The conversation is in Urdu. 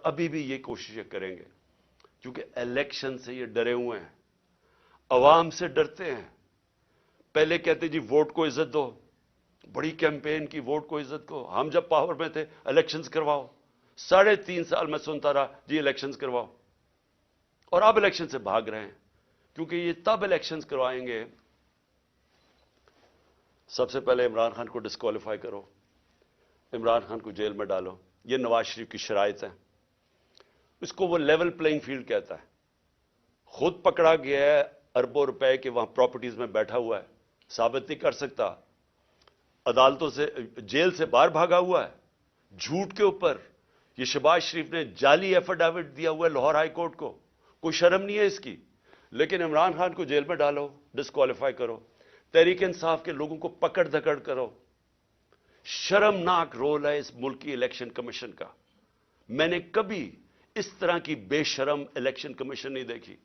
ابھی بھی یہ کوششیں کریں گے، کیونکہ الیکشن سے یہ ڈرے ہوئے ہیں، عوام سے ڈرتے ہیں۔ پہلے کہتے جی ووٹ کو عزت دو، بڑی کیمپین کی ووٹ کو عزت کو، ہم جب پاور میں تھے الیکشنز کرواؤ، 3.5 سال میں سنتا رہا جی الیکشنز کرواؤ، اور اب الیکشن سے بھاگ رہے ہیں، کیونکہ یہ تب الیکشنز کروائیں گے، سب سے پہلے عمران خان کو ڈسکوالیفائی کرو، عمران خان کو جیل میں ڈالو، یہ نواز شریف کی شرائط ہیں۔ اس کو وہ لیول پلئنگ فیلڈ کہتا ہے۔ خود پکڑا گیا ہے اربوں روپے کے وہاں پراپرٹیز میں بیٹھا ہوا ہے، ثابت نہیں کر سکتا، عدالتوں سے جیل سے باہر بھاگا ہوا ہے، جھوٹ کے اوپر۔ یہ شہباز شریف نے جعلی ایفیڈیوٹ دیا ہوا ہے لاہور ہائی کورٹ کو، کوئی شرم نہیں ہے اس کی، لیکن عمران خان کو جیل میں ڈالو، ڈسکوالیفائی کرو، تحریک انصاف کے لوگوں کو پکڑ دھکڑ کرو۔ شرمناک رول ہے اس ملک کی الیکشن کمیشن کا۔ میں نے کبھی اس طرح کی بے شرم الیکشن کمیشن نہیں دیکھی۔